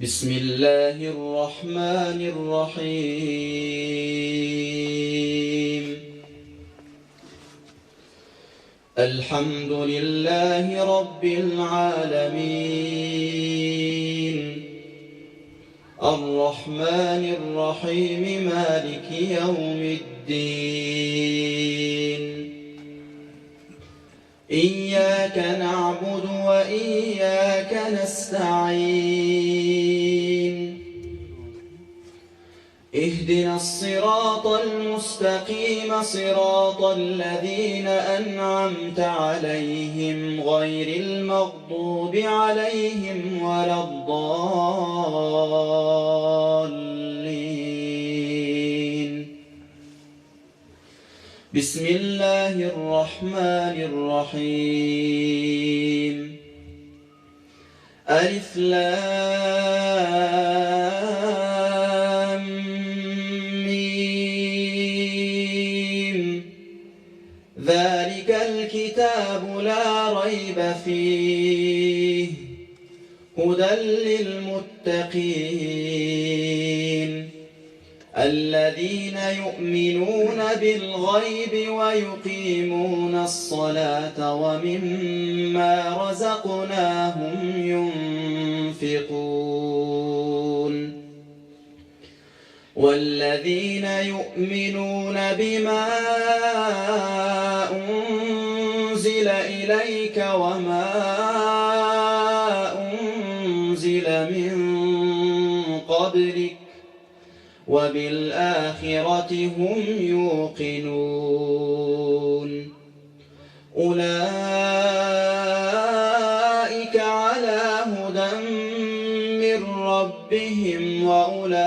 بسم الله الرحمن الرحيم. الحمد لله رب العالمين، الرحمن الرحيم، مالك يوم الدين. إياك نعبد وإياك نستعين، اهدنا الصراط المستقيم، صراط الذين أنعمت عليهم غير المغضوب عليهم ولا الضالين. بسم الله الرحمن الرحيم. ألف لام ميم، ذلك الكتاب لا ريب فيه، هدى للمتقين الذين يؤمنون بالغيب ويقيمون الصلاة ومما رزقناهم ينفقون، والذين يؤمنون بما أنزل إليك وما أنزل من قبلك وبالآخرة هم يوقنون، أولئك على هدى من ربهم وأولئك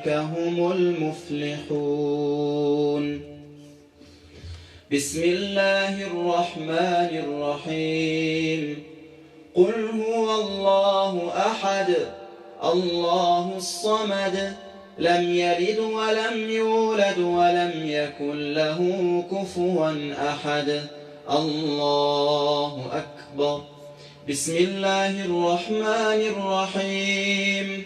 هم المفلحون. بسم الله الرحمن الرحيم. قل هو الله أحد، الله الصمد، لم يلد ولم يولد ولم يكن له كفوا أحد، الله أكبر. بسم الله الرحمن الرحيم.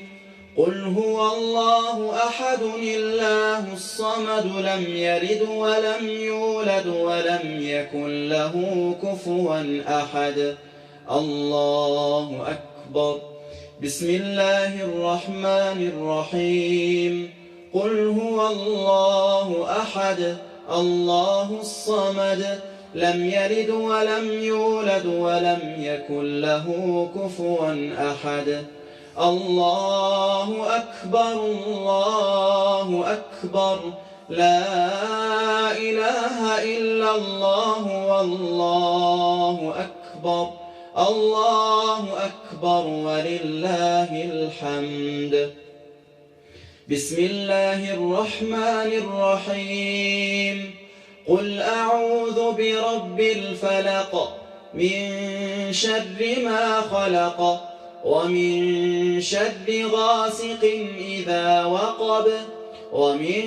قل هو الله أحد، الله الصمد، لم يلد ولم يولد ولم يكن له كفوا أحد، الله أكبر. بسم الله الرحمن الرحيم. قل هو الله أحد، الله الصمد، لم يلد ولم يولد ولم يكن له كفوا أحد، الله أكبر، الله أكبر، لا إله إلا الله والله أكبر، الله أكبر ولله الحمد. بسم الله الرحمن الرحيم. قل أعوذ برب الفلق، من شر ما خلق، ومن شر غاسق إذا وقب، ومن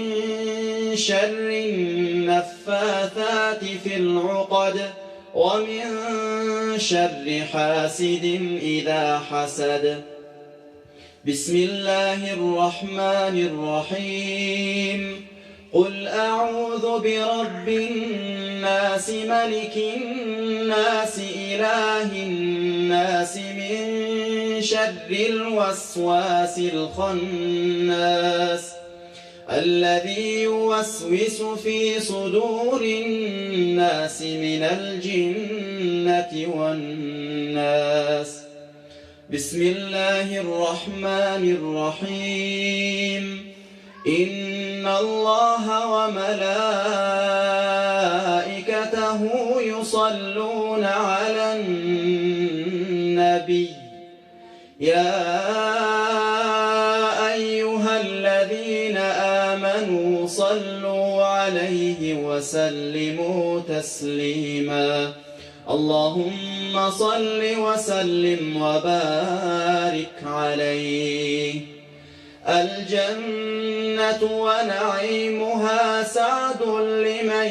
شر النفاثات في العقد، ومن شر حاسد إذا حسد. بسم الله الرحمن الرحيم. قل أعوذ برب الناس، ملك الناس، إله الناس، من شر الوسواس الخناس الذي يوسوس في صدور الناس من الجنة والناس. بسم الله الرحمن الرحيم. إن الله وملائكته يصلون على النبي، يا أيها الذين آمنوا صلوا عليه وسلموا تسليما. اللهم صل وسلم وبارك عليه. الجنة ونعيمها سعد لمن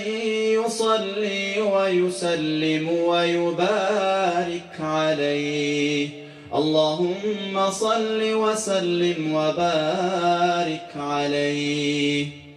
يصلي ويسلم ويبارك عليه. اللهم صل وسلم وبارك عليه.